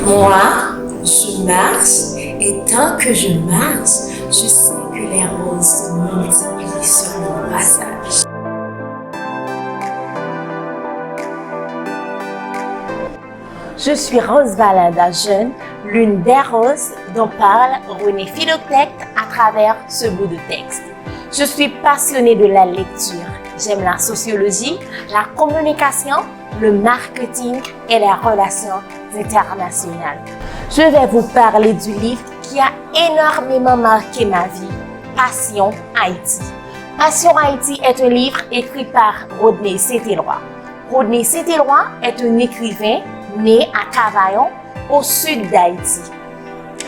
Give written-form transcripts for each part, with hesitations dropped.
Moi, je marche et tant que je marche, je sais que les roses se multiplient sur mon passage. Je suis Rose Valada Jeune, l'une des roses dont parle René Philoctète à travers ce bout de texte. Je suis passionnée de la lecture. J'aime la sociologie, la communication, le marketing et les relations internationales. Je vais vous parler du livre qui a énormément marqué ma vie, Passion Haïti. Passion Haïti est un livre écrit par Rodney Saint-Éloi. Rodney Saint-Éloi est un écrivain né à Cavaillon, au sud d'Haïti.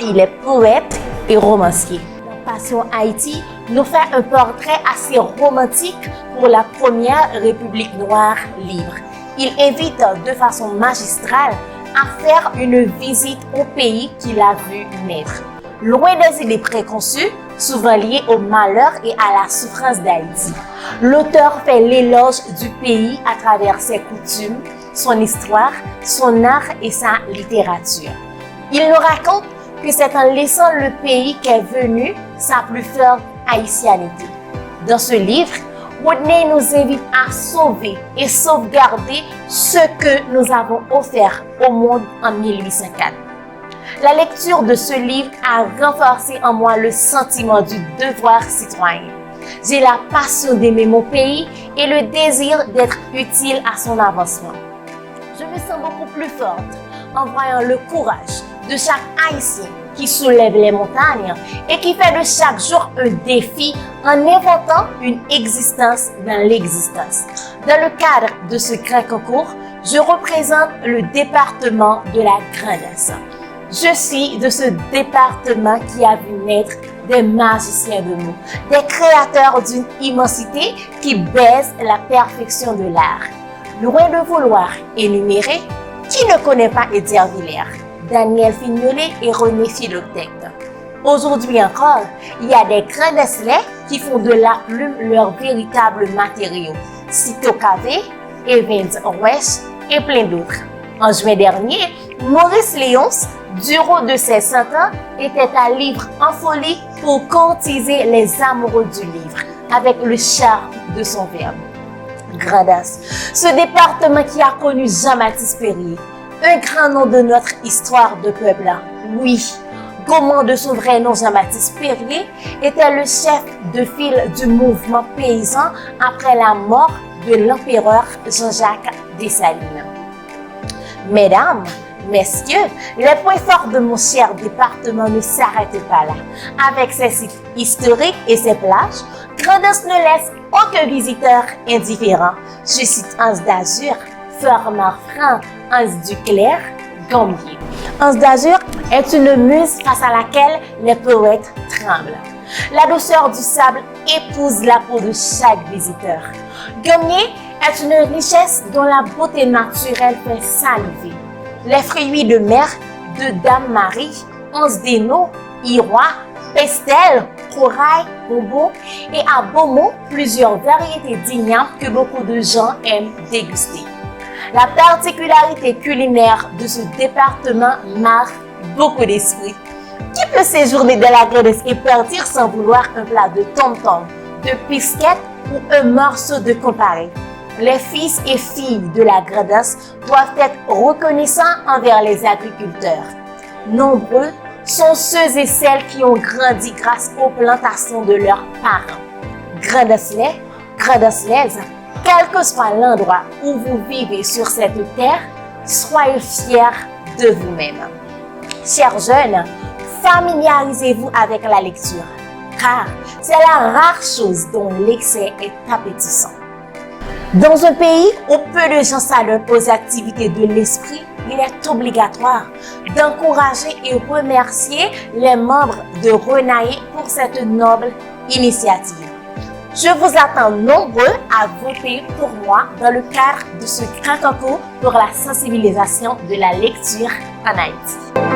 Il est poète et romancier. Dans Passion Haïti nous fait un portrait assez romantique pour la première République noire libre. Il invite de façon magistrale à faire une visite au pays qu'il a vu naître. Loin des idées préconçues, souvent liées au malheur et à la souffrance d'Haïti, l'auteur fait l'éloge du pays à travers ses coutumes, son histoire, son art et sa littérature. Il nous raconte que c'est en laissant le pays qu'est venue sa plus forte haïtianité. Dans ce livre, Rodney nous invite à sauver et sauvegarder ce que nous avons offert au monde en 1804. La lecture de ce livre a renforcé en moi le sentiment du devoir citoyen. J'ai la passion d'aimer mon pays et le désir d'être utile à son avancement. Je me sens beaucoup plus forte en voyant le courage de chaque Haïtien qui soulève les montagnes et qui fait de chaque jour un défi en inventant une existence dans l'existence. Dans le cadre de ce grand concours, je représente le département de la Grande-Est. Je suis de ce département qui a vu naître des magiciens de mots, des créateurs d'une immensité qui baise la perfection de l'art. Loin de vouloir énumérer, qui ne connaît pas Edgar Villers, Daniel Fignolet et René Philoctète. Aujourd'hui encore, il y a des grands desselets qui font de la plume leur véritable matériau. Cito Cavé, Evans Wesh et plein d'autres. En juin dernier, Maurice Léonce, du haut de ses 100 ans, était à Livre en folie pour courtiser les amoureux du livre avec le charme de son verbe. Grande-Est, ce département qui a connu Jean-Baptiste Perrier, un grand nom de notre histoire de peuple. Oui, Gaumont de son vrai nom Jean-Baptiste Perrier était le chef de file du mouvement paysan après la mort de l'empereur Jean-Jacques Dessalines. Mesdames, messieurs, les points forts de mon cher département ne s'arrêtent pas là. Avec ses sites historiques et ses plages, Grande-Est ne laisse aucun visiteur indifférent. Je cite Anse d'Azur, Fort-Marfranc, Anse du Clair, Gambier. Anse d'Azur est une muse face à laquelle les poètes tremblent. La douceur du sable épouse la peau de chaque visiteur. Gambier est une richesse dont la beauté naturelle fait saliver. Les fruits de mer de Dame Marie, Anse d'Hainaut, Irois, Pestel, Corail, Bobo et à Beaumont, plusieurs variétés d'ignames que beaucoup de gens aiment déguster. La particularité culinaire de ce département marque beaucoup d'esprit. Qui peut séjourner dans la Grande-Est et partir sans vouloir un plat de tom-tom, de pisquette ou un morceau de comparé? Les fils et filles de la Grande-Est doivent être reconnaissants envers les agriculteurs. Nombreux sont ceux et celles qui ont grandi grâce aux plantations de leurs parents. Grande-Estlais, Grande-Estlaises, quel que soit l'endroit où vous vivez sur cette terre, soyez fiers de vous-même. Chers jeunes, familiarisez-vous avec la lecture, car c'est la rare chose dont l'excès est appétissant. Dans un pays où peu de gens s'adonnent aux activités de l'esprit, il est obligatoire d'encourager et remercier les membres de Renaï pour cette noble initiative. Je vous attends nombreux à voter pour moi dans le cadre de ce grand concours pour la sensibilisation de la lecture en Haïti.